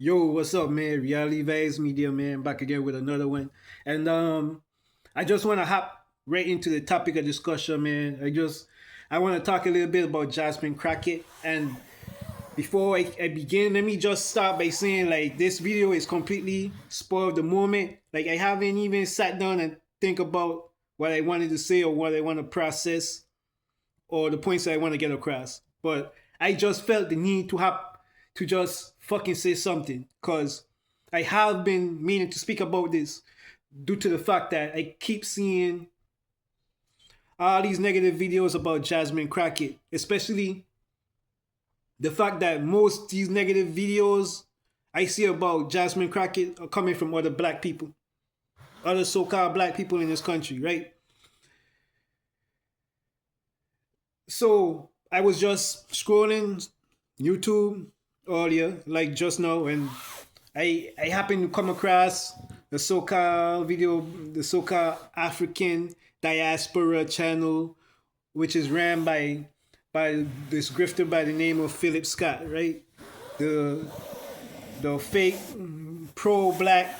Yo, what's up, man? Reality Vibes Media, man. Back again with another one. And I just want to hop right into the topic of discussion, man. I want to talk a little bit about Jasmine Crockett. And before I begin, let me just start by saying, like, this video is completely spoiled the moment. Like, I haven't even sat down and think about what I wanted to say or what I want to process or the points that I want to get across. But I just felt the need to just fucking say something because I have been meaning to speak about this due to the fact that I keep seeing all these negative videos about Jasmine Crockett, especially the fact that most these negative videos I see about Jasmine Crockett are coming from other black people, other so-called black people in this country, right? So I was just scrolling YouTube earlier, like just now, and I happened to come across the so-called African diaspora channel, which is ran by this grifter by the name of Philip Scott, right? The the fake pro black,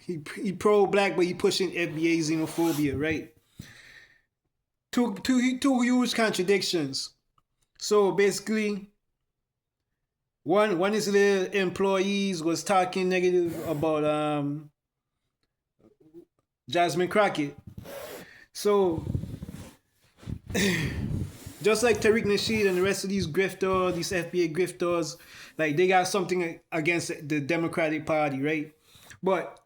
he pro black, but he pushing FBA xenophobia, right? Two huge contradictions. So basically, one is the employees was talking negative about Jasmine Crockett. So just like Tariq Nasheed and the rest of these grifters, these FBA grifters, like they got something against the Democratic Party, right? But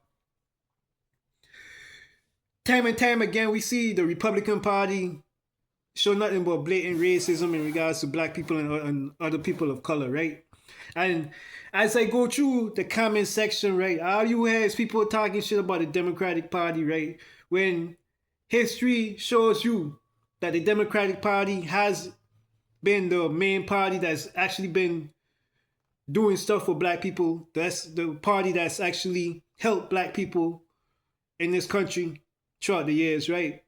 time and time again, we see the Republican Party show nothing but blatant racism in regards to black people and other people of color, right? And as I go through the comment section, right, all you hear is people talking shit about the Democratic Party, right? When history shows you that the Democratic Party has been the main party that's actually been doing stuff for black people. That's the party that's actually helped black people in this country throughout the years, right?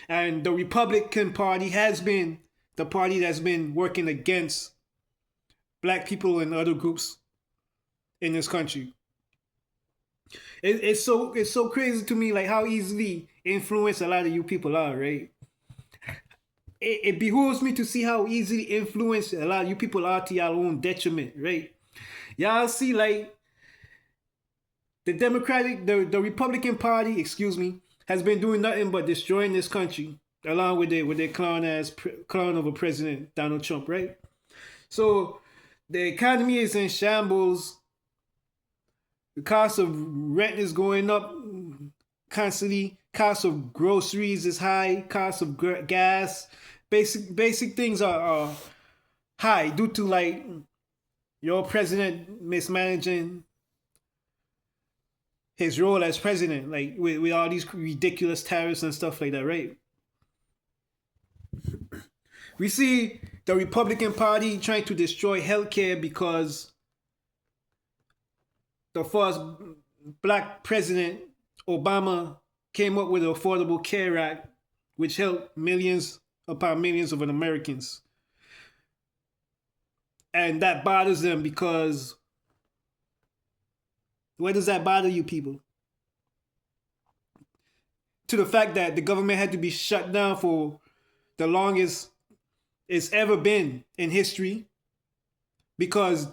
And the Republican Party has been the party that's been working against black people and other groups in this country. It's so crazy to me, like how easily influenced a lot of you people are, right? It behooves me to see how easily influenced a lot of you people are to your own detriment, right? Y'all see, like the Republican Party, excuse me, has been doing nothing but destroying this country, along with their clown of a president, Donald Trump, right? So the economy is in shambles. The cost of rent is going up constantly. Cost of groceries is high. Cost of gas, basic things are high due to like your president mismanaging his role as president, like with all these ridiculous tariffs and stuff like that, right? We see the Republican Party trying to destroy healthcare because the first black president, Obama, came up with the Affordable Care Act, which helped millions upon millions of Americans. And that bothers them because why does that bother you people? To the fact that the government had to be shut down for the longest it's ever been in history because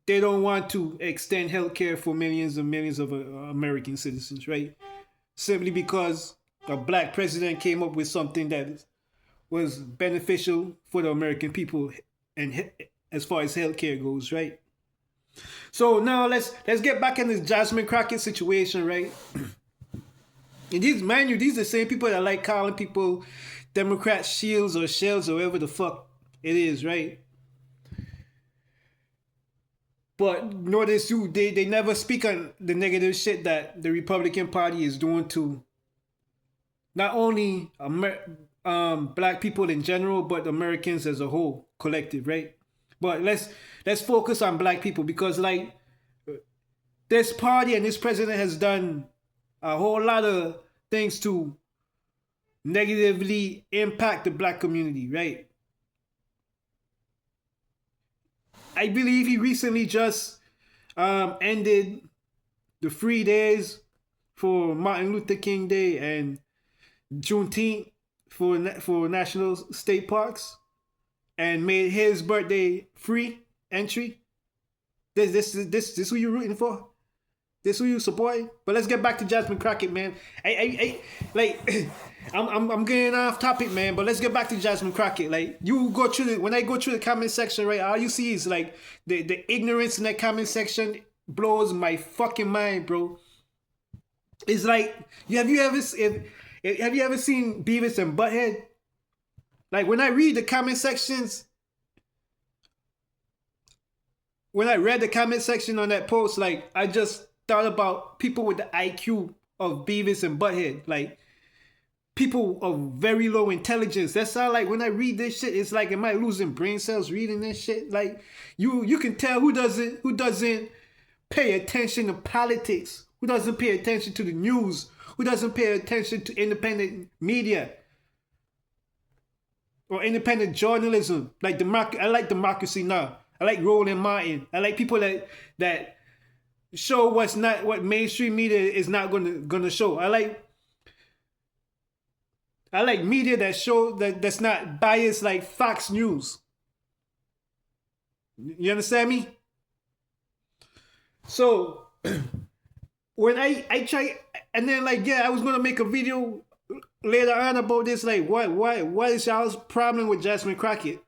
they don't want to extend healthcare for millions and millions of American citizens, right? Simply because a black president came up with something that was beneficial for the American people and as far as healthcare goes, right? So now let's get back in this Jasmine Crockett situation, right? And these, mind you, these are the same people that like calling people Democrat shields or shells or whatever the fuck it is, right? But notice too, they never speak on the negative shit that the Republican Party is doing to not only black people in general, but Americans as a whole, collective, right? But let's focus on black people because like this party and this president has done a whole lot of things to negatively impact the black community, right? I believe he recently just ended the free days for Martin Luther King Day and Juneteenth for national state parks, and made his birthday free entry. This who you rooting for? This who you supporting? But let's get back to Jasmine Crockett, man. Like, I'm getting off topic, man. But let's get back to Jasmine Crockett. Like, you go through when I go through the comment section, right? All you see is like the ignorance in that comment section blows my fucking mind, bro. It's like, have you ever seen Beavis and Butthead? Like, when I read the comment sections, when I read the comment section on that post, like, I just thought about people with the IQ of Beavis and Butthead, like people of very low intelligence. That's how, like, when I read this shit, it's like, am I losing brain cells reading this shit? Like, you can tell who doesn't pay attention to politics, who doesn't pay attention to the news, who doesn't pay attention to independent media or independent journalism. Like I like Democracy Now! I like Roland Martin. I like people that show what mainstream media is not gonna show. I like media that show that's not biased, like Fox News. You understand me? So when I try, and then, like, yeah, I was gonna make a video later on about this, like, what is y'all's problem with Jasmine Crockett?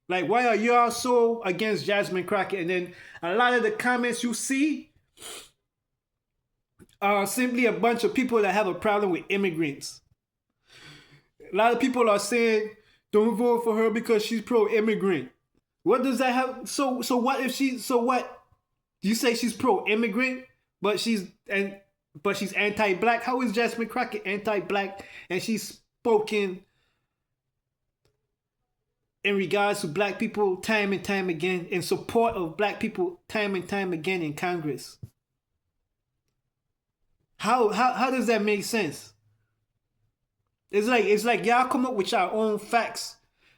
Like, why are y'all so against Jasmine Crockett? And then a lot of the comments you see are simply a bunch of people that have a problem with immigrants. A lot of people are saying, don't vote for her because she's pro-immigrant. What does that have? So what if so what? You say she's pro-immigrant, but she's anti-black. How is Jasmine Crockett anti-black and she's spoken in regards to black people time and time again, in support of black people time and time again in Congress? How does that make sense? It's like y'all come up with your own facts,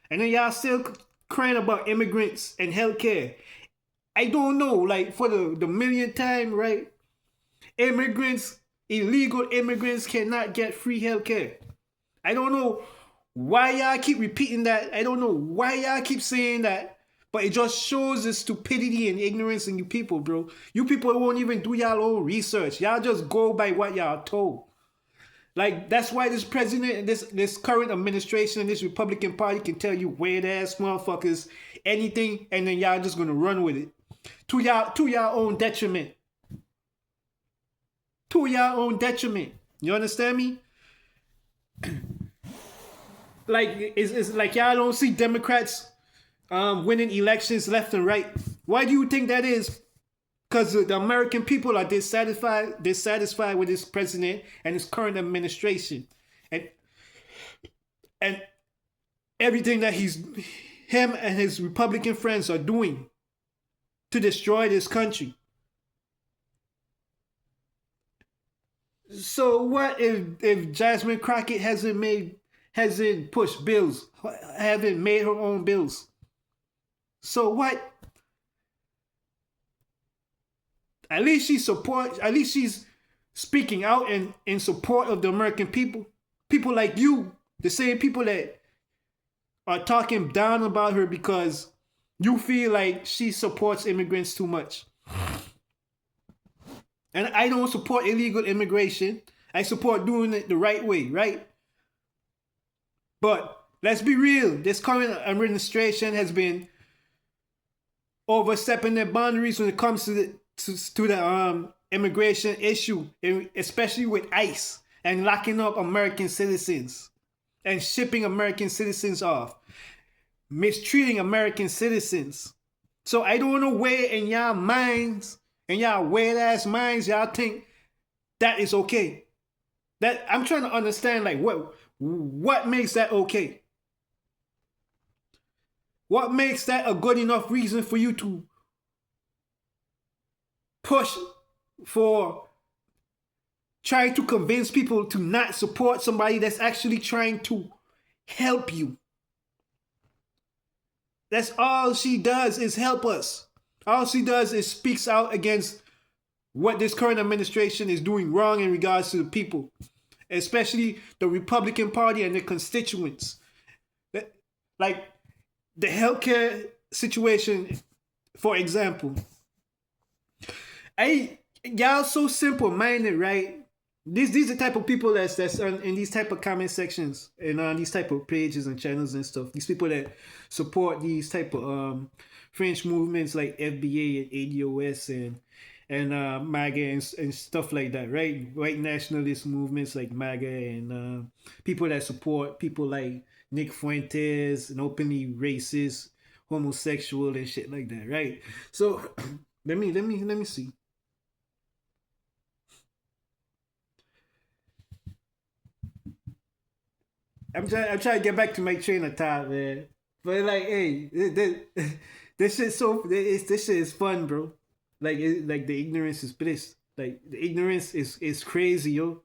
and then y'all still crying about immigrants and healthcare. I don't know, like, for the millionth time, right? Illegal immigrants cannot get free healthcare. I don't know why y'all keep repeating that. I don't know why y'all keep saying that, but it just shows the stupidity and ignorance in you people, bro. You people won't even do y'all own research. Y'all just go by what y'all told. Like, that's why this president and this current administration and this Republican Party can tell you weird ass motherfuckers anything, and then y'all just gonna run with it to y'all own detriment. To y'all own detriment. You understand me? Like, it's like y'all don't see Democrats winning elections left and right. Why do you think that is? Because the American people are dissatisfied with this president and his current administration, and everything that him and his Republican friends are doing to destroy this country. So what if Jasmine Crockett hasn't pushed bills, haven't made her own bills? So what? At least she's speaking out in support of the American people. People like you, the same people that are talking down about her because you feel like she supports immigrants too much. And I don't support illegal immigration. I support doing it the right way, right? But let's be real. This current administration has been overstepping their boundaries when it comes to the immigration issue, especially with ICE and locking up American citizens and shipping American citizens off, mistreating American citizens. So I don't know where in y'all minds, in y'all weird ass minds, y'all think that is okay. That I'm trying to understand, like, what makes that okay? What makes that a good enough reason for you to push for trying to convince people to not support somebody that's actually trying to help you? That's all she does, is help us. All she does is speaks out against what this current administration is doing wrong in regards to the people, especially the Republican Party and their constituents. Like the healthcare situation, for example. Y'all so simple minded, right? These are the type of people that's in these type of comment sections and on these type of pages and channels and stuff. These people that support these type of French movements like FBA and ADOS and MAGA and stuff like that, right? White nationalist movements like MAGA and people that support people like Nick Fuentes, an openly racist, homosexual and shit like that, right? So let me see. I'm trying to get back to my train of thought, man. But like, hey, this shit this shit is fun, bro. Like the ignorance is bliss. Like the ignorance is crazy, yo.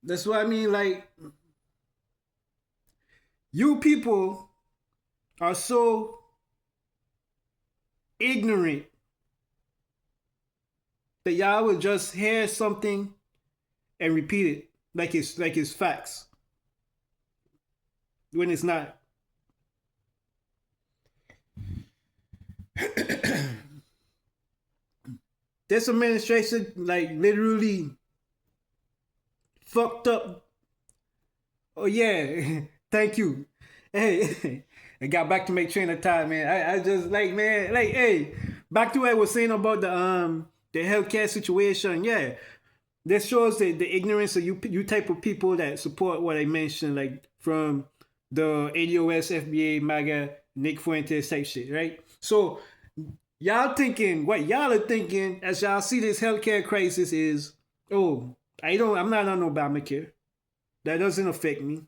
That's what I mean. Like you people are so ignorant that y'all would just hear something and repeat it like it's facts when it's not. This administration like literally fucked up. Oh yeah, thank you. Hey, I got back to my train of thought, man. I just like, man, like, hey, back to what I was saying about the healthcare situation. Yeah, this shows the ignorance of you type of people that support what I mentioned, like from the ADOS, FBA, MAGA, Nick Fuentes type shit, right? So what y'all are thinking as y'all see this healthcare crisis is, oh, I'm not on Obamacare. That doesn't affect me.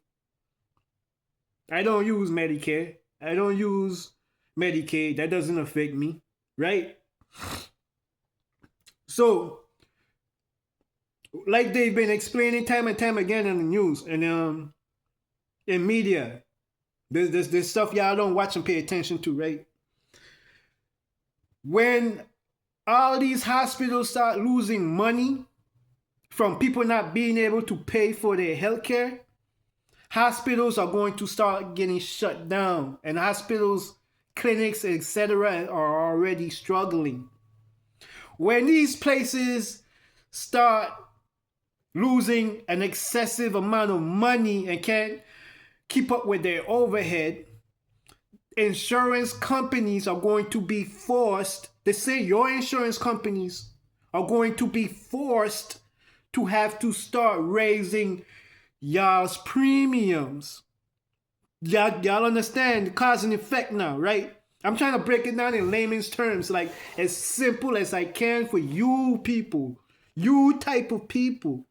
I don't use Medicare. I don't use Medicaid. That doesn't affect me, right? So, like they've been explaining time and time again in the news and in media, there's stuff y'all don't watch and pay attention to, right? When all these hospitals start losing money from people not being able to pay for their health care, hospitals are going to start getting shut down, and hospitals, clinics, etc. are already struggling. When these places start losing an excessive amount of money and can't keep up with their overhead, insurance companies are going to be forced, they say your insurance companies are going to be forced to have to start raising y'all's premiums. Y'all understand the cause and effect now, right? I'm trying to break it down in layman's terms, like as simple as I can for you people. You type of people.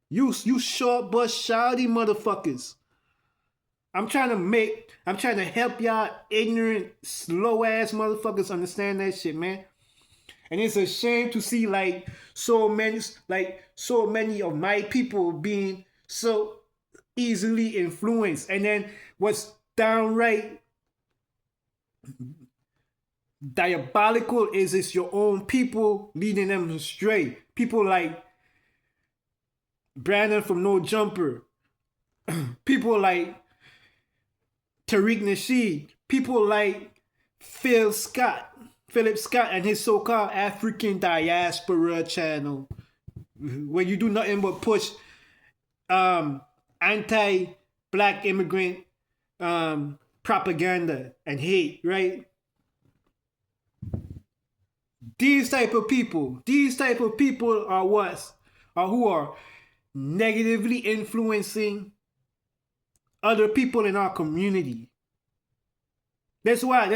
You short bus shouty motherfuckers. I'm trying to help y'all ignorant, slow ass motherfuckers understand that shit, man. And it's a shame to see so many of my people being so easily influenced. And then what's downright diabolical is it's your own people leading them astray. People like Brandon from No Jumper. People like Tariq Nasheed. People like Philip Scott and his so-called African Diaspora channel, where you do nothing but push anti-black immigrant propaganda and hate, right? These type of people are who are negatively influencing other people in our community. That's why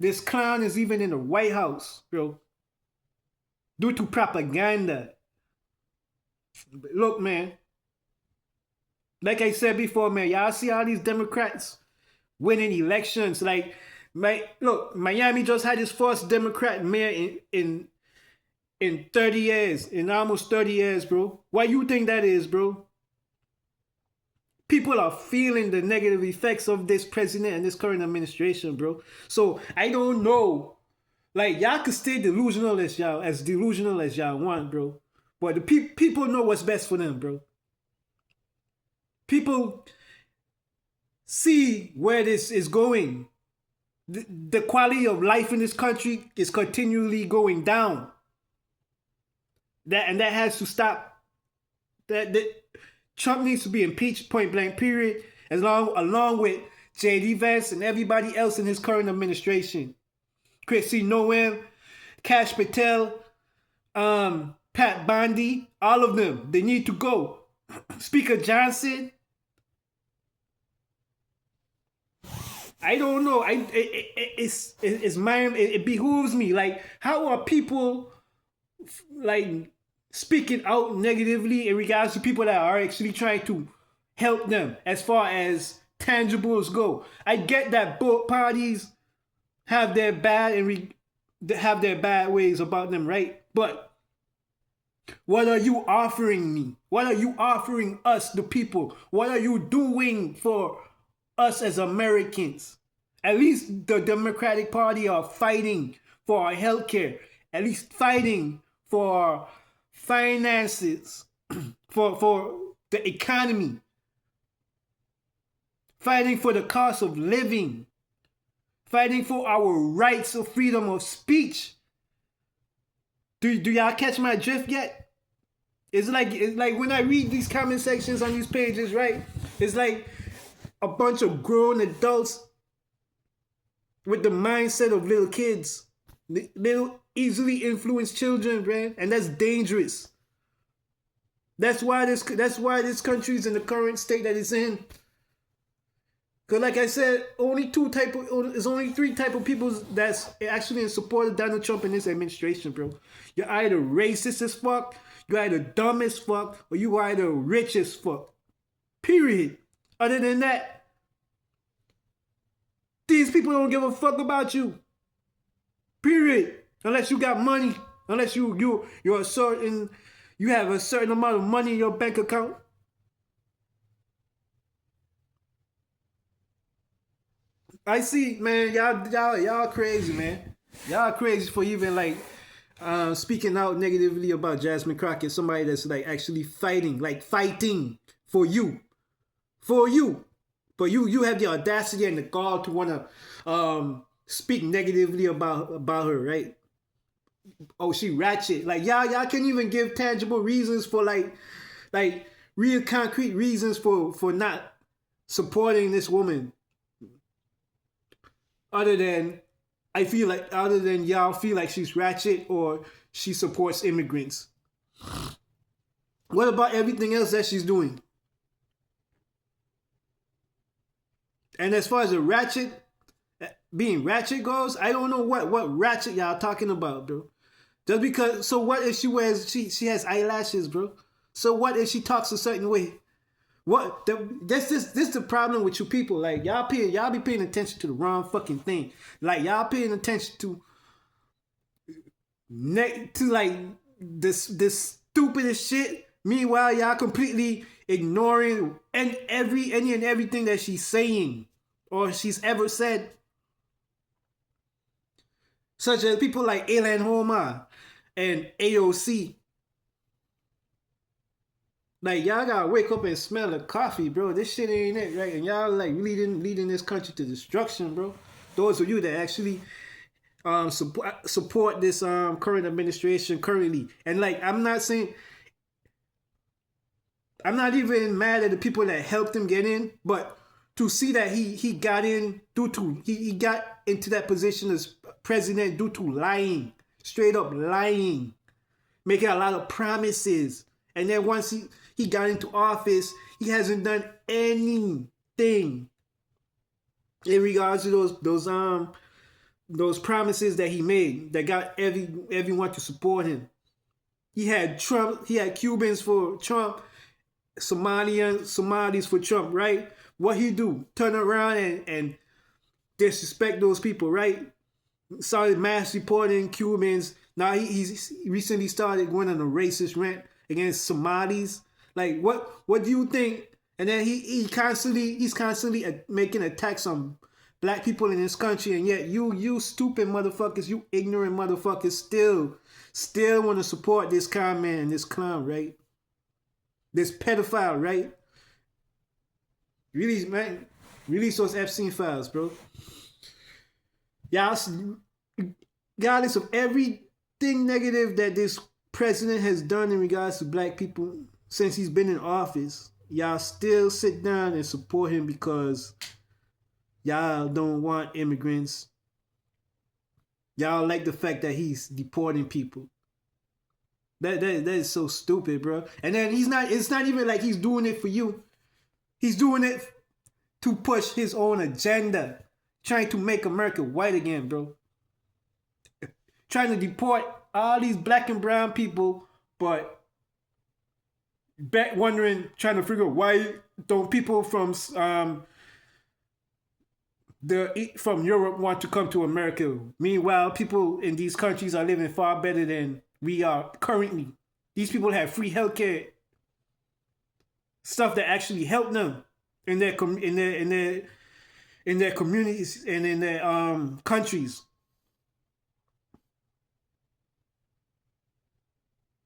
this clown is even in the White House, bro. Due to propaganda. Look, man. Like I said before, man, y'all see all these Democrats winning elections. Look, Miami just had its first Democrat mayor in 30 years, in almost 30 years, bro. Why you think that is, bro? People are feeling the negative effects of this president and this current administration, bro. So I don't know. Like, y'all could stay delusional as y'all want, bro. But the people know what's best for them, bro. People see where this is going. The quality of life in this country is continually going down. That has to stop. That Trump needs to be impeached, point blank, period. Along with J.D. Vance and everybody else in his current administration. Chrissy Noel, Kash Patel, Pat Bondi, all of them, they need to go. Speaker Johnson, I don't know. It behooves me. Like, how are people like speaking out negatively in regards to people that are actually trying to help them as far as tangibles go? I get that both parties have their bad ways about them, right? But what are you offering me? What are you offering us, the people? What are you doing for us as Americans? At least the Democratic Party are fighting for our health care, at least fighting for finances, for the economy, fighting for the cost of living, fighting for our rights of freedom of speech. Do y'all catch my drift yet? It's like when I read these comment sections on these pages, right? It's like a bunch of grown adults with the mindset of little kids, little easily influenced children, man, and that's dangerous. That's why this country is in the current state that it's in. Because like I said, there's only three type of people that's actually in support of Donald Trump and this administration, bro. You're either racist as fuck, you're either dumb as fuck, or you are either rich as fuck. Period. Other than that, these people don't give a fuck about you. Period. Unless you got money. Unless you have a certain amount of money in your bank account. I see, man, y'all crazy, man. Y'all crazy for even like speaking out negatively about Jasmine Crockett, somebody that's like actually fighting for you. For you. But you have the audacity and the gall to want to speak negatively about her, right? Oh, she ratchet. Like y'all can't even give tangible reasons for like real concrete reasons for not supporting this woman. Other than y'all feel like she's ratchet or she supports immigrants. What about everything else that she's doing? And as far as being ratchet goes, I don't know what ratchet y'all talking about, bro. Just because, so what if she has eyelashes, bro? So what if she talks a certain way? This is the problem with you people. Like y'all be paying attention to the wrong fucking thing. Like y'all paying attention to like this stupidest shit. Meanwhile, y'all completely ignoring any and everything that she's saying or she's ever said. Such as people like Elan Homa and AOC. Like y'all gotta wake up and smell the coffee, bro. This shit ain't it, right? And y'all like leading this country to destruction, bro. Those of you that actually support this current administration currently, and like I'm not even mad at the people that helped him get in, but to see that he got in he got into that position as president due to lying, straight up lying, making a lot of promises, and then once he got into office, he hasn't done anything in regards to those promises that he made that got everyone to support him. He had Trump, he had Cubans for Trump, Somalis for Trump, right? What he do? Turn around and disrespect those people, right? Started mass deporting Cubans. Now he's recently started going on a racist rant against Somalis. Like what do you think And then he's constantly making attacks on black people in this country, and yet you stupid motherfuckers, you ignorant motherfuckers, still want to support this con man, this clown, right? This pedophile, right? Really, man, release those Epstein files, bro. Y'all, regardless of everything negative that this president has done in regards to black people since he's been in office, y'all still sit down and support him because y'all don't want immigrants. Y'all like the fact that he's deporting people. That is so stupid, bro. And then it's not even like he's doing it for you. He's doing it to push his own agenda, trying to make America white again, bro. Trying to deport all these black and brown people, but trying to figure out why don't people from Europe want to come to America. Meanwhile, people in these countries are living far better than we are currently. These people have free healthcare, stuff that actually help them in their communities and in their countries.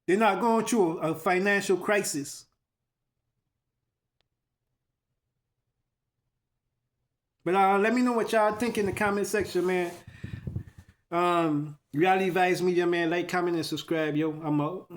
They're not going through a financial crisis. But let me know what y'all think in the comment section, man. Reality Vibes Media, man. Like, comment, and subscribe, yo. I'm out.